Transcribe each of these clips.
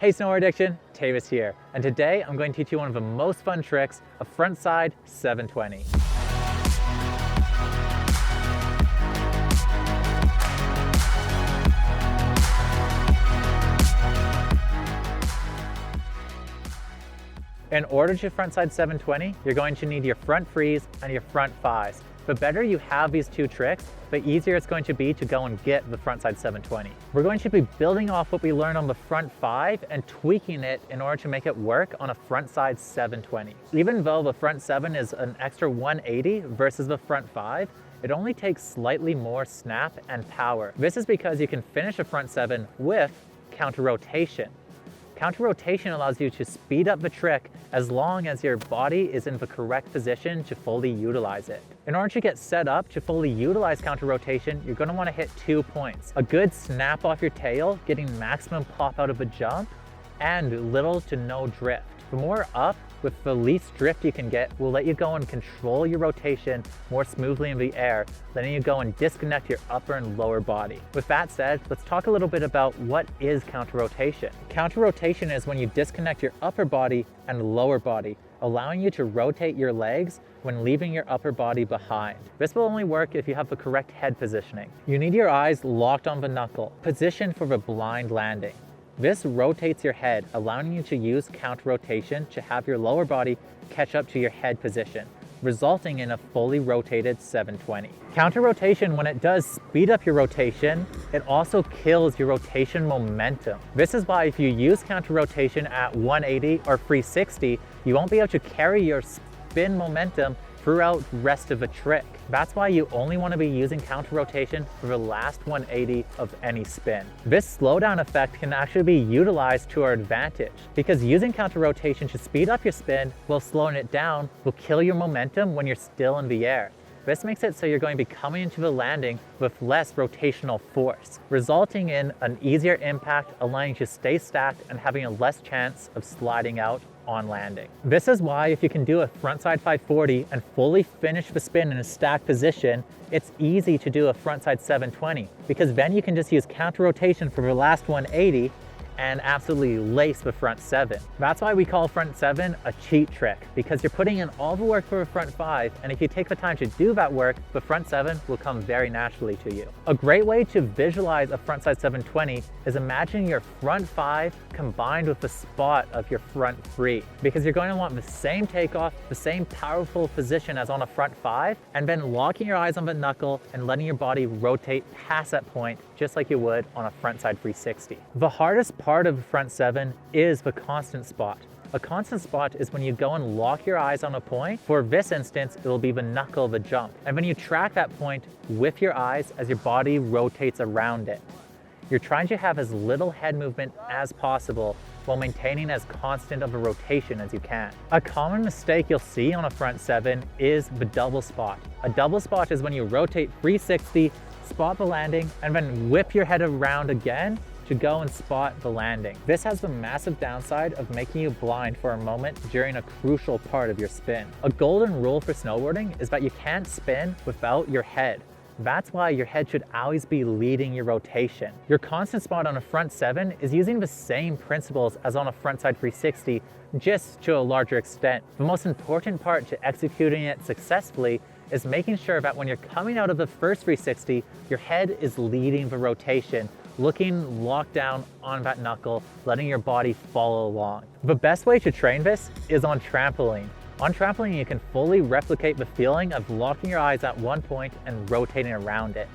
Hey Snowboard Addiction, Taevis here, and today I'm going to teach you one of the most fun tricks, a frontside 720. In order to frontside 720, you're going to need your front freeze and your front fives. The better you have these two tricks, the easier it's going to be to go and get the frontside 720. We're going to be building off what we learned on the front five and tweaking it in order to make it work on a frontside 720. Even though the front seven is an extra 180 versus the front five, it only takes slightly more snap and power. This is because you can finish a front seven with counter rotation. Counter rotation allows you to speed up the trick as long as your body is in the correct position to fully utilize it. In order to get set up to fully utilize counter rotation, you're going to want to hit 2 points. A good snap off your tail, getting maximum pop out of the jump, and little to no drift. The more up with the least drift you can get will let you go and control your rotation more smoothly in the air, letting you go and disconnect your upper and lower body. With that said, let's talk a little bit about what is counter rotation. Counter rotation is when you disconnect your upper body and lower body, allowing you to rotate your legs when leaving your upper body behind. This will only work if you have the correct head positioning. You need your eyes locked on the knuckle, positioned for the blind landing. This rotates your head, allowing you to use counter rotation to have your lower body catch up to your head position, resulting in a fully rotated 720. Counter rotation, when it does speed up your rotation, it also kills your rotation momentum. This is why if you use counter rotation at 180 or 360, you won't be able to carry your spin momentum throughout the rest of the trick. That's why you only want to be using counter rotation for the last 180 of any spin. This slowdown effect can actually be utilized to our advantage because using counter rotation to speed up your spin while slowing it down will kill your momentum when you're still in the air. This makes it so you're going to be coming into the landing with less rotational force, resulting in an easier impact, allowing you to stay stacked and having a less chance of sliding out on landing. This is why if you can do a frontside 540 and fully finish the spin in a stacked position, it's easy to do a frontside 720 because then you can just use counter rotation for the last 180 and absolutely lace the front seven. That's why we call front seven a cheat trick, because you're putting in all the work for a front five, and if you take the time to do that work, the front seven will come very naturally to you. A great way to visualize a frontside 720 is imagine your front five combined with the spot of your front three, because you're going to want the same takeoff, the same powerful position as on a front five, and then locking your eyes on the knuckle and letting your body rotate past that point just like you would on a frontside 360. The hardest part of the front seven is the constant spot. A constant spot is when you go and lock your eyes on a point. For this instance, it will be the knuckle of the jump. And when you track that point with your eyes as your body rotates around it. You're trying to have as little head movement as possible while maintaining as constant of a rotation as you can. A common mistake you'll see on a front seven is the double spot. A double spot is when you rotate 360, spot the landing, and then whip your head around again to go and spot the landing. This has the massive downside of making you blind for a moment during a crucial part of your spin. A golden rule for snowboarding is that you can't spin without your head. That's why your head should always be leading your rotation. Your constant spot on a front seven is using the same principles as on a frontside 360, just to a larger extent. The most important part to executing it successfully is making sure that when you're coming out of the first 360, your head is leading the rotation, looking locked down on that knuckle, letting your body follow along. The best way to train this is on trampoline. On trampoline, you can fully replicate the feeling of locking your eyes at one point and rotating around it.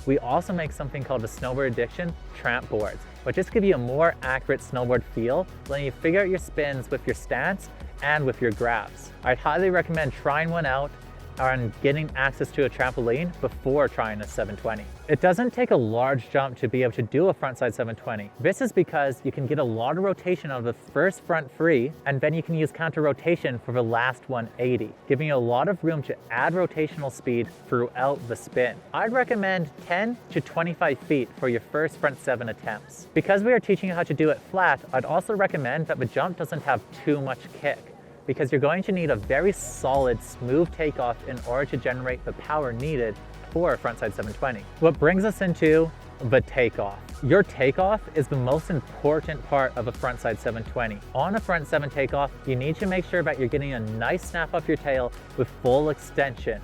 We also make something called the Snowboard Addiction tramp boards, which just give you a more accurate snowboard feel, letting you figure out your spins with your stance and with your grabs. I'd highly recommend trying one out and getting access to a trampoline before trying a 720. It doesn't take a large jump to be able to do a frontside 720. This is because you can get a lot of rotation out of the first front free, and then you can use counter rotation for the last 180, giving you a lot of room to add rotational speed throughout the spin. I'd recommend 10 to 25 feet for your first front seven attempts. Because we are teaching you how to do it flat, I'd also recommend that the jump doesn't have too much kick, because you're going to need a very solid, smooth takeoff in order to generate the power needed for a frontside 720. What brings us into the takeoff. Your takeoff is the most important part of a frontside 720. On a front 7 takeoff, you need to make sure that you're getting a nice snap off your tail with full extension.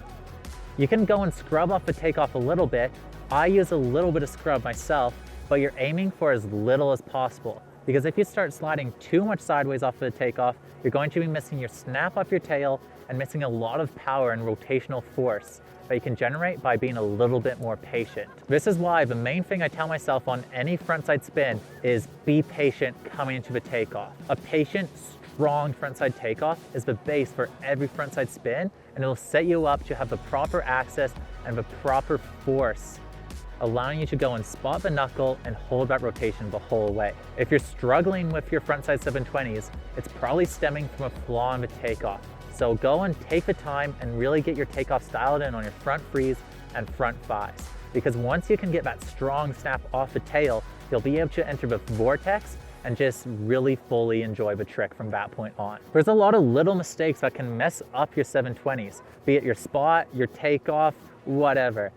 You can go and scrub off the takeoff a little bit. I use a little bit of scrub myself, but you're aiming for as little as possible. Because if you start sliding too much sideways off of the takeoff, you're going to be missing your snap off your tail and missing a lot of power and rotational force that you can generate by being a little bit more patient. This is why the main thing I tell myself on any frontside spin is be patient coming into the takeoff. A patient, strong frontside takeoff is the base for every frontside spin, and it'll set you up to have the proper access and the proper force, allowing you to go and spot the knuckle and hold that rotation the whole way. If you're struggling with your frontside 720s, it's probably stemming from a flaw in the takeoff. So go and take the time and really get your takeoff dialed in on your front frees and front thighs. Because once you can get that strong snap off the tail, you'll be able to enter the vortex and just really fully enjoy the trick from that point on. There's a lot of little mistakes that can mess up your 720s, be it your spot, your takeoff, whatever.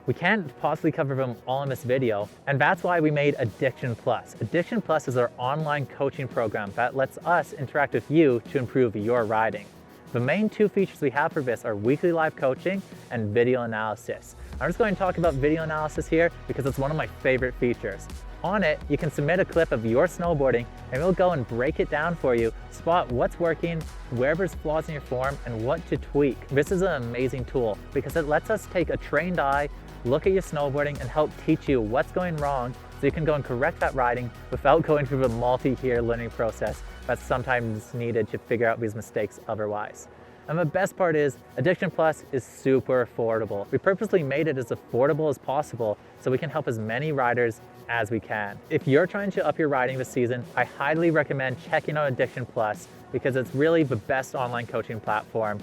We can't possibly cover them all in this video, and that's why we made Addiction Plus. Addiction Plus is our online coaching program that lets us interact with you to improve your riding. The main 2 features we have for this are weekly live coaching and video analysis. I'm just going to talk about video analysis here because it's one of my favorite features. On it, you can submit a clip of your snowboarding and we'll go and break it down for you, spot what's working, where there's flaws in your form, and what to tweak. This is an amazing tool because it lets us take a trained eye, look at your snowboarding, and help teach you what's going wrong so you can go and correct that riding without going through the multi-year learning process that's sometimes needed to figure out these mistakes otherwise. And the best part is, Addiction Plus is super affordable. We purposely made it as affordable as possible so we can help as many riders as we can. If you're trying to up your riding this season, I highly recommend checking out Addiction Plus because it's really the best online coaching platform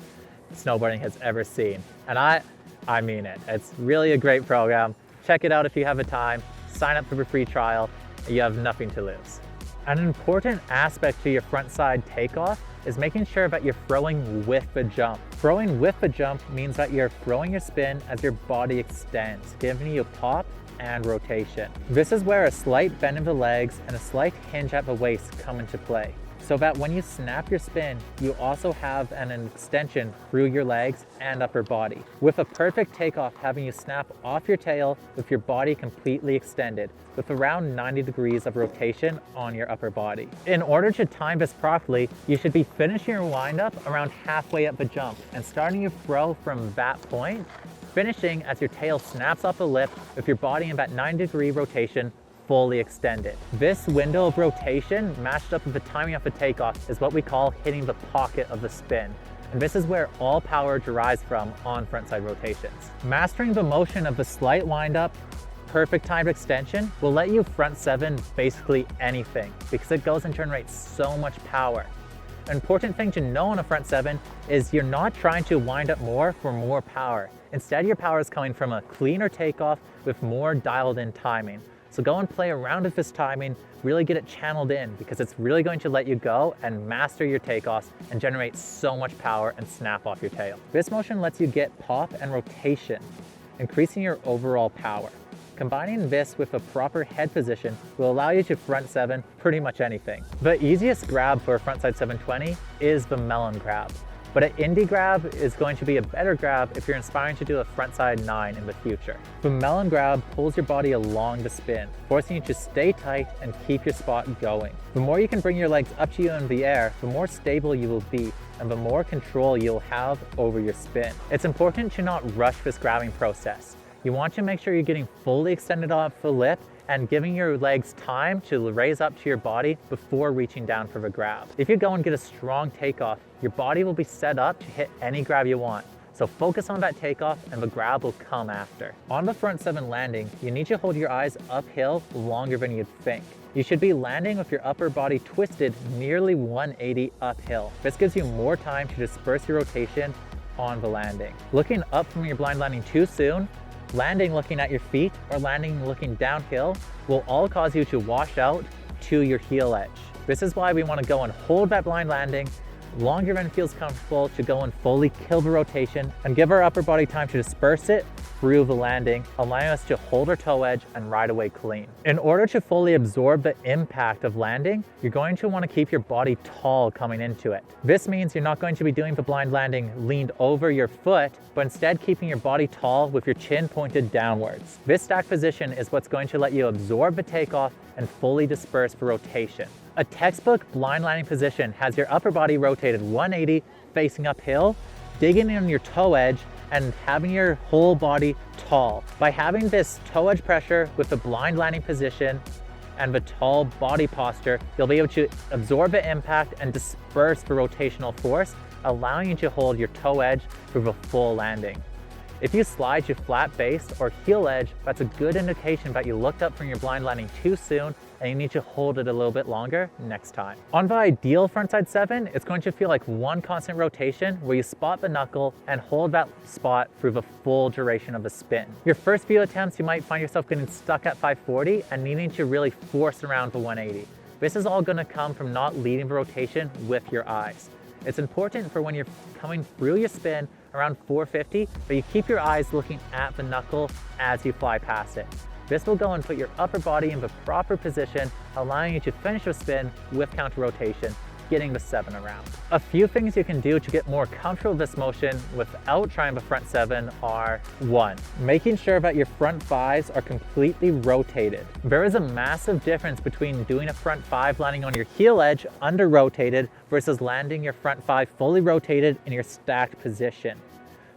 snowboarding has ever seen. And I mean it. It's really a great program. Check it out if you have the time. Sign up for the free trial. You have nothing to lose. An important aspect to your frontside takeoff is making sure that you're throwing with the jump. Throwing with the jump means that you're throwing your spin as your body extends, giving you pop and rotation. This is where a slight bend of the legs and a slight hinge at the waist come into play, so that when you snap your spin, you also have an extension through your legs and upper body. With a perfect takeoff having you snap off your tail with your body completely extended, with around 90 degrees of rotation on your upper body. In order to time this properly, you should be finishing your windup around halfway up the jump and starting your throw from that point, finishing as your tail snaps off the lip with your body in that 90-degree rotation fully extended. This window of rotation matched up with the timing of the takeoff is what we call hitting the pocket of the spin. And this is where all power derives from on frontside rotations. Mastering the motion of the slight windup, perfect timed extension will let you front 7 basically anything because it goes and generates so much power. An important thing to know on a front 7 is you're not trying to wind up more for more power. Instead, your power is coming from a cleaner takeoff with more dialed in timing. So go and play around with this timing, really get it channeled in because it's really going to let you go and master your takeoffs and generate so much power and snap off your tail. This motion lets you get pop and rotation, increasing your overall power. Combining this with a proper head position will allow you to front 7 pretty much anything. The easiest grab for a frontside 720 is the melon grab. But an indie grab is going to be a better grab if you're aspiring to do a frontside 9 in the future. The melon grab pulls your body along the spin, forcing you to stay tight and keep your spot going. The more you can bring your legs up to you in the air, the more stable you will be and the more control you'll have over your spin. It's important to not rush this grabbing process. You want to make sure you're getting fully extended off the lip and giving your legs time to raise up to your body before reaching down for the grab. If you go and get a strong takeoff, your body will be set up to hit any grab you want. So focus on that takeoff and the grab will come after. On the front 7 landing, you need to hold your eyes uphill longer than you'd think. You should be landing with your upper body twisted nearly 180 uphill. This gives you more time to disperse your rotation on the landing. Looking up from your blind landing too soon, landing looking at your feet, or landing looking downhill will all cause you to wash out to your heel edge. This is why we want to go and hold that blind landing longer than it feels comfortable to go and fully kill the rotation and give our upper body time to disperse it improve the landing, allowing us to hold our toe edge and ride away clean. In order to fully absorb the impact of landing, you're going to want to keep your body tall coming into it. This means you're not going to be doing the blind landing leaned over your foot, but instead keeping your body tall with your chin pointed downwards. This stacked position is what's going to let you absorb the takeoff and fully disperse for rotation. A textbook blind landing position has your upper body rotated 180 facing uphill, digging in your toe edge and having your whole body tall. By having this toe edge pressure with the blind landing position and the tall body posture, you'll be able to absorb the impact and disperse the rotational force, allowing you to hold your toe edge through the full landing. If you slide to flat base or heel edge, that's a good indication that you looked up from your blind landing too soon and you need to hold it a little bit longer next time. On the ideal frontside 7, it's going to feel like one constant rotation where you spot the knuckle and hold that spot through the full duration of the spin. Your first few attempts, you might find yourself getting stuck at 540 and needing to really force around the 180. This is all going to come from not leading the rotation with your eyes. It's important for when you're coming through your spin around 450 that you keep your eyes looking at the knuckle as you fly past it. This will go and put your upper body in the proper position, allowing you to finish your spin with counter rotation, getting the 7 around. A few things you can do to get more comfortable with this motion without trying the front 7 are: 1. Making sure that your front 5s are completely rotated. There is a massive difference between doing a front 5 landing on your heel edge under rotated versus landing your front 5 fully rotated in your stacked position.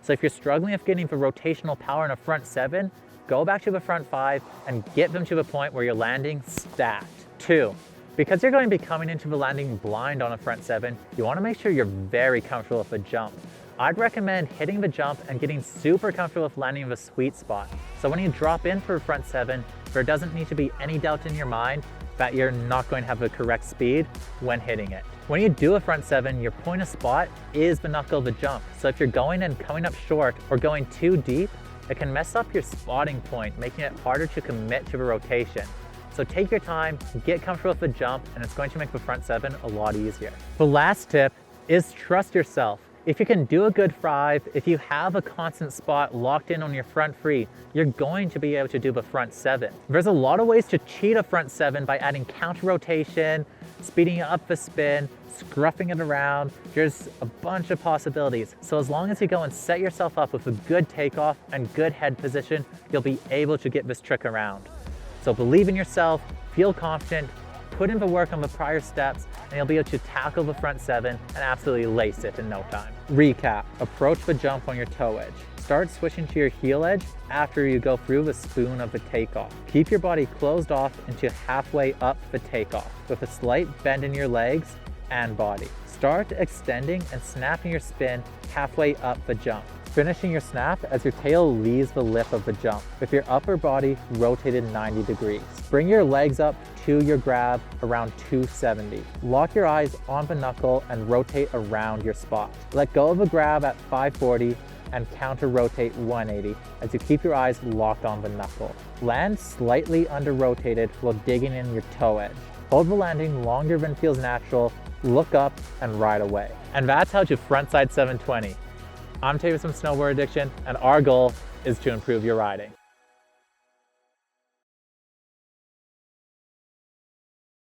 So if you're struggling with getting the rotational power in a front 7, go back to the front 5 and get them to the point where you're landing stacked. 2. Because you're going to be coming into the landing blind on a front 7, you want to make sure you're very comfortable with the jump. I'd recommend hitting the jump and getting super comfortable with landing in the sweet spot. So when you drop in for a front 7, there doesn't need to be any doubt in your mind that you're not going to have the correct speed when hitting it. When you do a front 7, your point of spot is the knuckle of the jump. So if you're going and coming up short or going too deep, it can mess up your spotting point, making it harder to commit to the rotation. So take your time, get comfortable with the jump, and it's going to make the front 7 a lot easier. The last tip is trust yourself. If you can do a good 5, if you have a constant spot locked in on your front free, you're going to be able to do the front 7. There's a lot of ways to cheat a front 7 by adding counter rotation, speeding up the spin, scruffing it around. There's a bunch of possibilities. So as long as you go and set yourself up with a good takeoff and good head position, you'll be able to get this trick around. So believe in yourself, feel confident, put in the work on the prior steps, and you'll be able to tackle the front 7 and absolutely lace it in no time. Recap: approach the jump on your toe edge. Start switching to your heel edge after you go through the spoon of the takeoff. Keep your body closed off into halfway up the takeoff with a slight bend in your legs and body. Start extending and snapping your spin halfway up the jump, finishing your snap as your tail leaves the lip of the jump with your upper body rotated 90 degrees. Bring your legs up to your grab around 270. Lock your eyes on the knuckle and rotate around your spot. Let go of the grab at 540 and counter rotate 180 as you keep your eyes locked on the knuckle. Land slightly under rotated while digging in your toe edge. Hold the landing longer than feels natural, look up and ride away. And that's how to frontside 720. I'm Taevis from Snowboard Addiction, and our goal is to improve your riding.